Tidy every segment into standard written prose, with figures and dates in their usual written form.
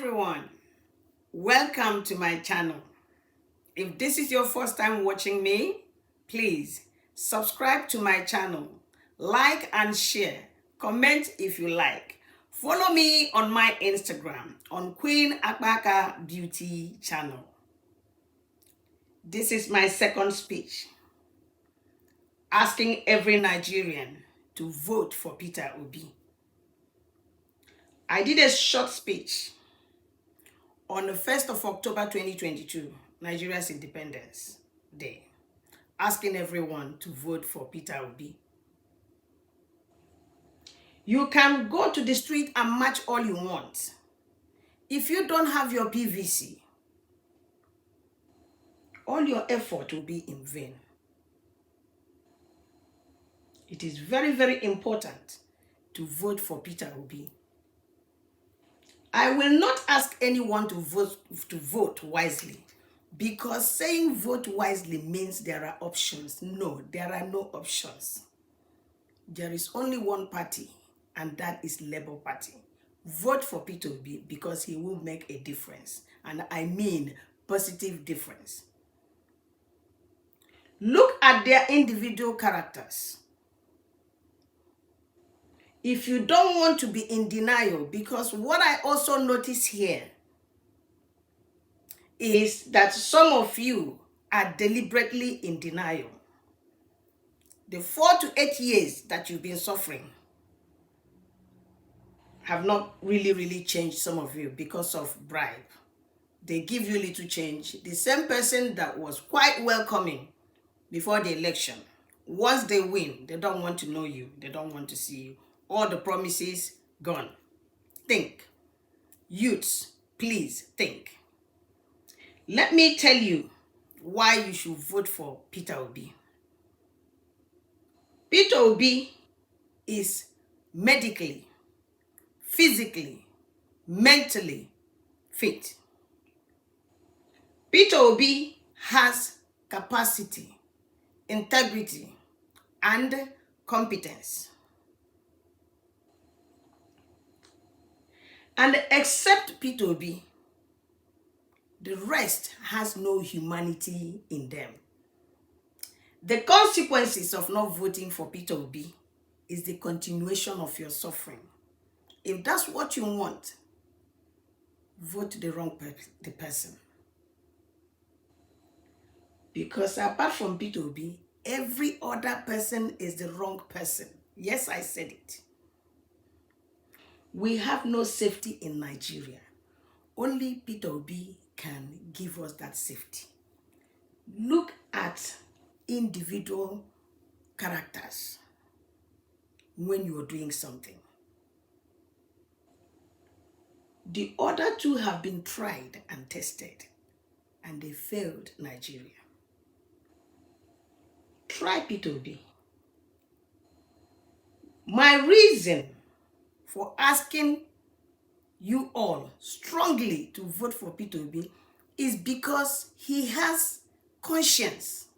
everyone, welcome to my channel. If this is your first time watching me, please subscribe to my channel, like and share, comment if you like. Follow me on my Instagram on Queen Akpaka Beauty channel. This is my second speech asking every Nigerian to vote for Peter Obi. I did a short speech on the 1st of October 2022, Nigeria's Independence Day, asking everyone to vote for Peter Obi. You can go to the street and march all you want. If you don't have your PVC, all your effort will be in vain. It is very, very important to vote for Peter Obi. I will not ask anyone to vote wisely, because saying vote wisely means there are options. No, there are no options. There is only one party, and that is Labour Party. Vote for Peter Obi because he will make a difference, and I mean positive difference. Look at their individual characters. If you don't want to be in denial, because what I also notice here is that some of you are deliberately in denial. The 4 to 8 years that you've been suffering have not really changed some of you because of bribe. They give you little change. The same person that was quite welcoming before the election, once they win, they don't want to know you. They don't want to see you. All the promises gone. Think. Youths, please think. Let me tell you why you should vote for Peter Obi. Peter Obi is medically, physically, mentally fit. Peter Obi has capacity, integrity, and competence. And except Peter Obi, the rest has no humanity in them. The consequences of not voting for Peter Obi is the continuation of your suffering. If that's what you want, vote the wrong person. Because apart from Peter Obi, every other person is the wrong person. Yes, I said it. We have no safety in Nigeria. Only Peter Obi can give us that safety. Look at individual characters when you are doing something. The other two have been tried and tested, and they failed Nigeria. Try Peter Obi. My reason for asking you all strongly to vote for Peter Obi is because he has conscience.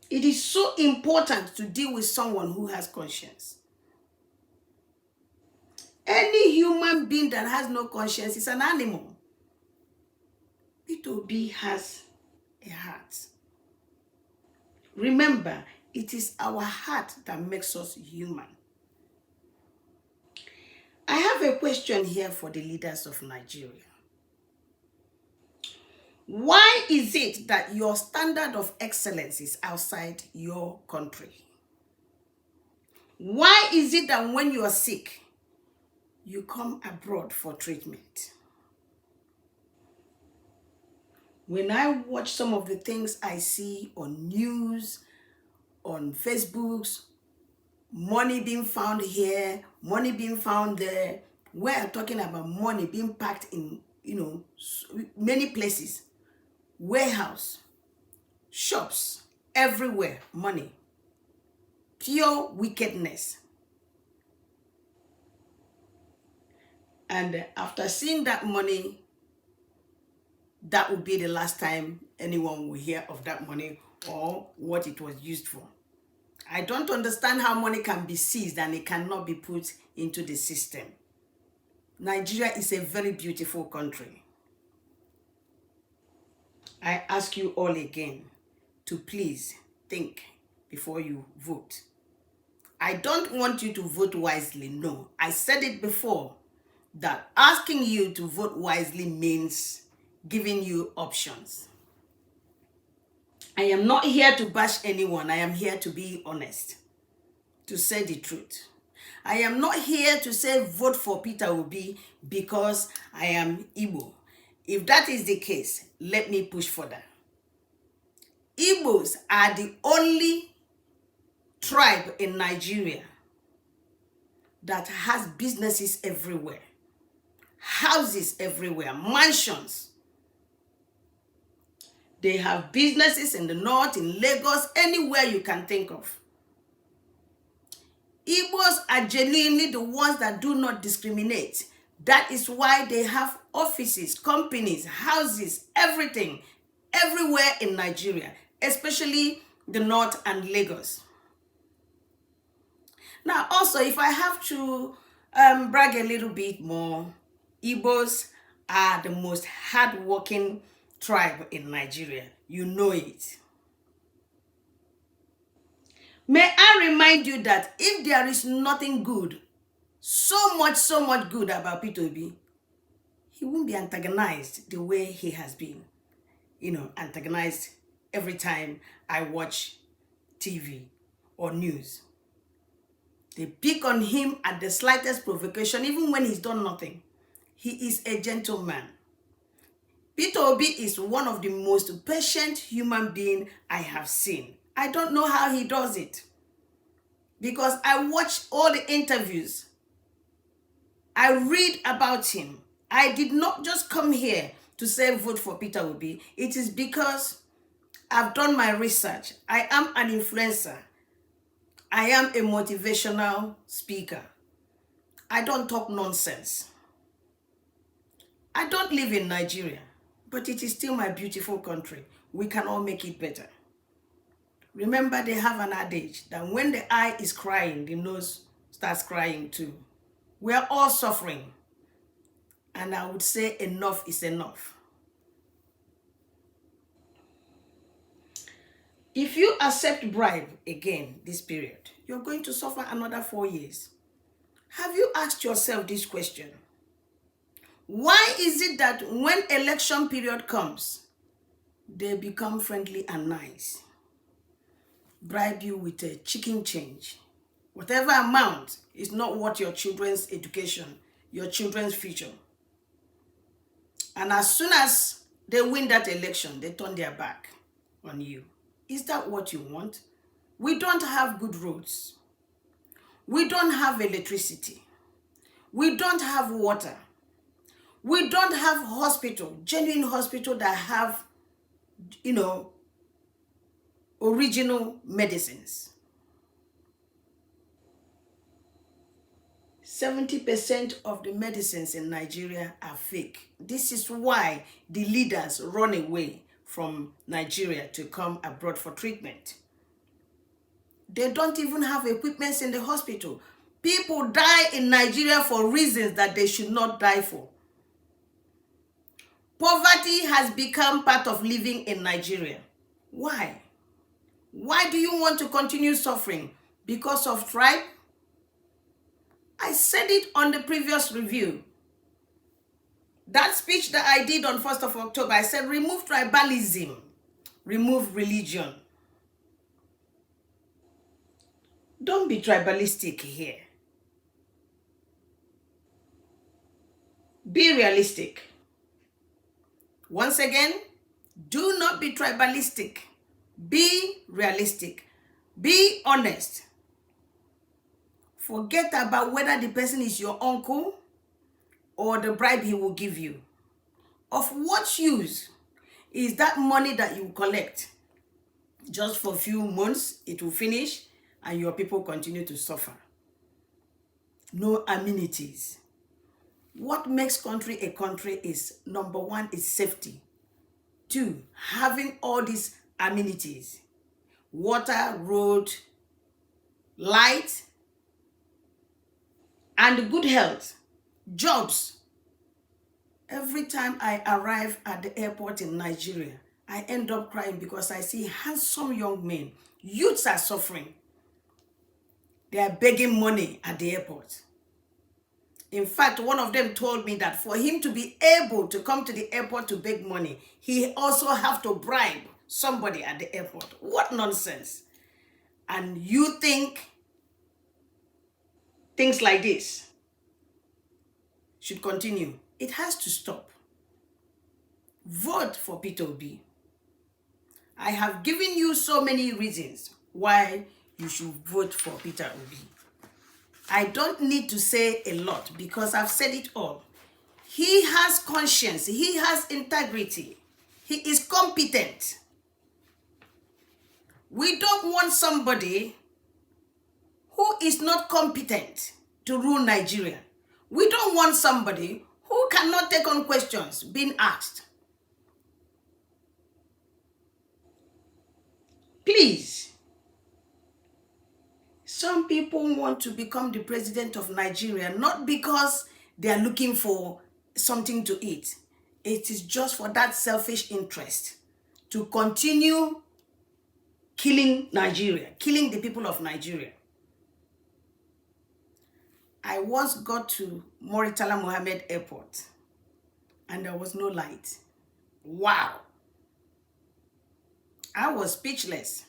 It is so important to deal with someone who has conscience. Any human being that has no conscience is an animal. Peter Obi has a heart. Remember, it is our heart that makes us human. I have a question here for the leaders of Nigeria. Why is it that your standard of excellence is outside your country? Why is it that when you are sick, you come abroad for treatment? When I watch some of the things I see on news, on Facebooks, money being found here, money being found there, we're talking about money being packed in, many places, warehouse, shops, everywhere, money, pure wickedness. And after seeing that money, that would be the last time anyone will hear of that money or what it was used for. I don't understand how money can be seized and it cannot be put into the system. Nigeria is a very beautiful country. I ask you all again to please think before you vote. I don't want you to vote wisely. No, I said it before that asking you to vote wisely means giving you options. I am not here to bash anyone. I am here to be honest, to say the truth. I am not here to say vote for Peter Obi because I am Igbo. If that is the case, let me push further. Igbos are the only tribe in Nigeria that has businesses everywhere, houses everywhere, mansions. They have businesses in the north, in Lagos, anywhere you can think of. Igbos are genuinely the ones that do not discriminate. That is why they have offices, companies, houses, everything, everywhere in Nigeria, especially the north and Lagos. Now, also, if I have to brag a little bit more, Igbos are the most hardworking tribe in Nigeria. You know it. May I remind you that if there is nothing good, so much good about Peter Obi, he won't be antagonized the way he has been, antagonized every time I watch TV or news. They pick on him at the slightest provocation, even when he's done nothing. He is a gentleman. Peter Obi is one of the most patient human beings I have seen. I don't know how he does it, because I watch all the interviews. I read about him. I did not just come here to say vote for Peter Obi. It is because I've done my research. I am an influencer. I am a motivational speaker. I don't talk nonsense. I don't live in Nigeria, but it is still my beautiful country. We can all make it better. Remember, they have an adage that when the eye is crying, the nose starts crying too. We are all suffering. And I would say enough is enough. If you accept bribe again this period, you're going to suffer another 4 years. Have you asked yourself this question? Why is it that when election period comes, they become friendly and nice? Bribe you with a chicken change. Whatever amount is not worth your children's education, your children's future. And as soon as they win that election, they turn their back on you. Is that what you want? We don't have good roads. We don't have electricity. We don't have water. We don't have hospital, genuine hospital that have, original medicines. 70% of the medicines in Nigeria are fake. This is why the leaders run away from Nigeria to come abroad for treatment. They don't even have equipment in the hospital. People die in Nigeria for reasons that they should not die for. Poverty has become part of living in Nigeria. Why? Why do you want to continue suffering? Because of tribe? I said it on the previous review. That speech that I did on 1st of October, I said remove tribalism, remove religion. Don't be tribalistic here. Be realistic. Once again, do not be tribalistic. Be realistic. Be honest. Forget about whether the person is your uncle or the bribe he will give you. Of what use is that money that you collect? Just for a few months, it will finish and your people continue to suffer. No amenities. What makes country a country is, number one, is safety. 2, having all these amenities. Water, road, light, and good health. jobs. Every time I arrive at the airport in Nigeria, I end up crying because I see handsome young men. Youths are suffering. They are begging money at the airport. In fact, one of them told me that for him to be able to come to the airport to beg money, he also have to bribe somebody at the airport. What nonsense. And you think things like this should continue? It has to stop. Vote for Peter Obi. I have given you so many reasons why you should vote for Peter Obi. I don't need to say a lot because I've said it all. He has conscience. He has integrity. He is competent. We don't want somebody who is not competent to rule Nigeria. We don't want somebody who cannot take on questions being asked. Please. Some people want to become the president of Nigeria not because they are looking for something to eat. It is just for that selfish interest to continue killing Nigeria, killing the people of Nigeria. I once got to Murtala Mohammed Airport and there was no light. Wow. I was speechless.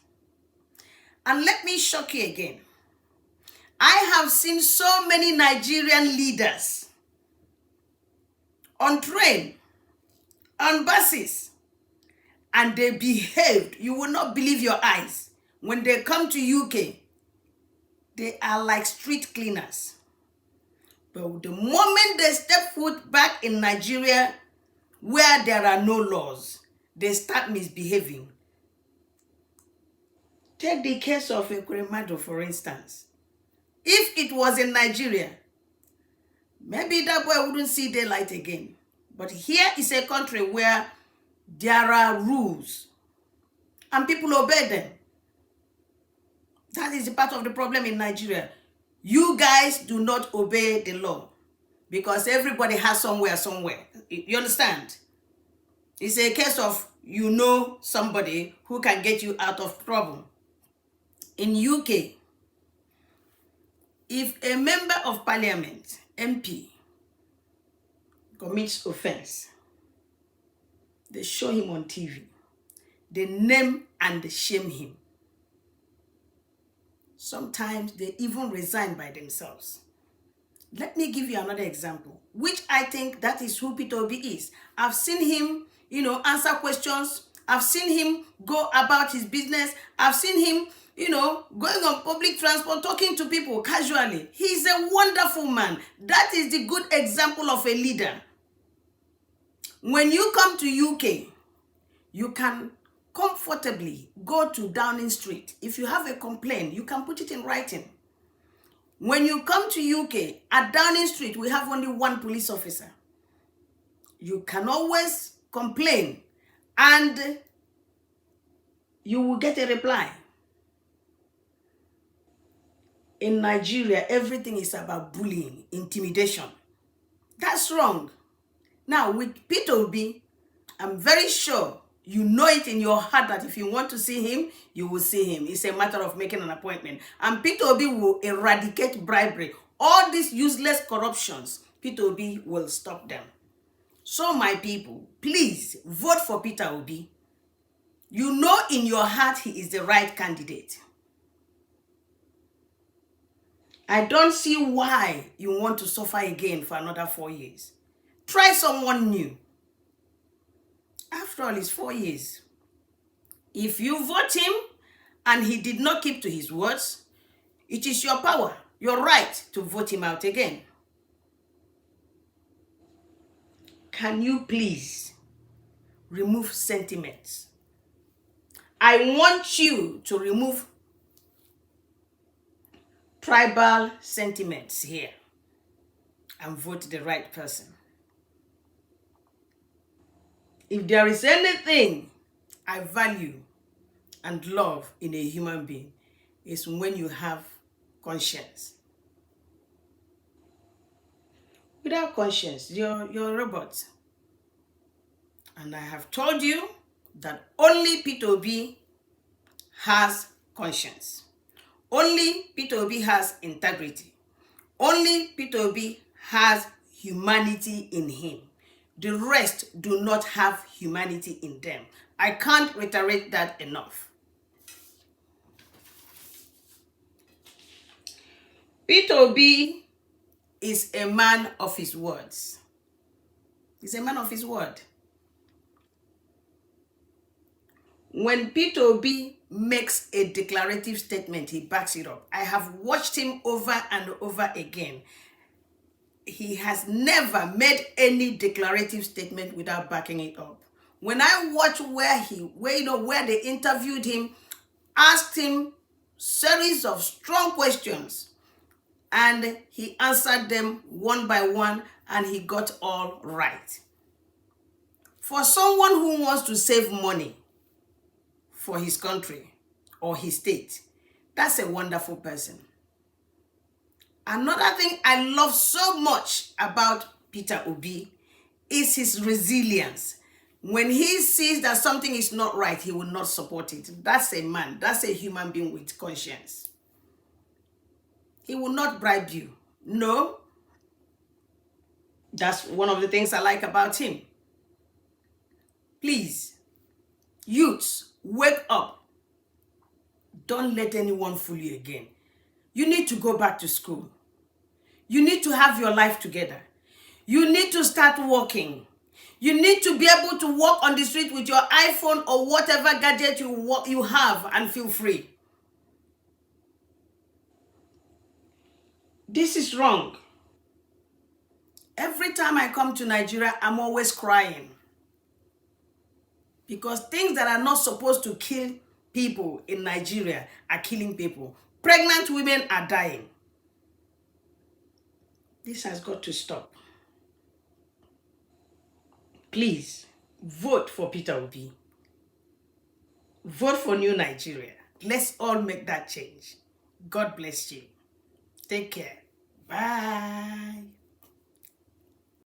And let me shock you again. I have seen so many Nigerian leaders on train, on buses, and they behaved. You will not believe your eyes. When they come to UK, they are like street cleaners. But the moment they step foot back in Nigeria, where there are no laws, they start misbehaving. Take the case of Ekweremadu, for instance. If it was in Nigeria, maybe that boy wouldn't see daylight again. But here is a country where there are rules and people obey them. That is the part of the problem in Nigeria. You guys do not obey the law because everybody has somewhere. You understand? It's a case of you know somebody who can get you out of trouble. In UK, if a member of parliament, MP, commits offense, they show him on TV. They name and shame him. Sometimes they even resign by themselves. Let me give you another example, which I think that is who Peter Obi is. I've seen him, answer questions. I've seen him go about his business. I've seen him, going on public transport, talking to people casually. He's a wonderful man. That is the good example of a leader. When you come to UK, you can comfortably go to Downing Street. If you have a complaint, you can put it in writing. When you come to UK, at Downing Street, we have only one police officer. You can always complain and you will get a reply. In Nigeria, everything is about bullying, intimidation. That's wrong. Now, with Peter Obi, I'm very sure you know it in your heart that if you want to see him, you will see him. It's a matter of making an appointment. And Peter Obi will eradicate bribery. All these useless corruptions, Peter Obi will stop them. So, my people, please vote for Peter Obi. You know in your heart he is the right candidate. I don't see why you want to suffer again for another 4 years. Try someone new. After all, it's 4 years. If you vote him and he did not keep to his words, it is your power, your right to vote him out again. Can you please remove sentiments? I want you to remove tribal sentiments here and vote the right person. If there is anything I value and love in a human being, it's when you have conscience. without conscience. You're a robot. And I have told you that only Peter Obi has conscience. Only Peter Obi has integrity. Only Peter Obi has humanity in him. The rest do not have humanity in them. I can't reiterate that enough. Peter Obi is a man of his words. He's a man of his word. When Peter Obi makes a declarative statement, he backs it up. I have watched him over and over again. He has never made any declarative statement without backing it up. When I watch where they interviewed him, asked him series of strong questions, and he answered them one by one, and he got all right. For someone who wants to save money for his country or his state, that's a wonderful person. Another thing I love so much about Peter Obi is his resilience. When he sees that something is not right, he will not support it. That's a man. That's a human being with conscience. He will not bribe you. No. That's one of the things I like about him. Please, youths, wake up. Don't let anyone fool you again. You need to go back to school. You need to have your life together. You need to start working. You need to be able to walk on the street with your iPhone or whatever gadget you have and feel free. This is wrong. Every time I come to Nigeria, I'm always crying. Because things that are not supposed to kill people in Nigeria are killing people. Pregnant women are dying. This has got to stop. Please, vote for Peter Obi. Vote for New Nigeria. Let's all make that change. God bless you. Take care. Bye.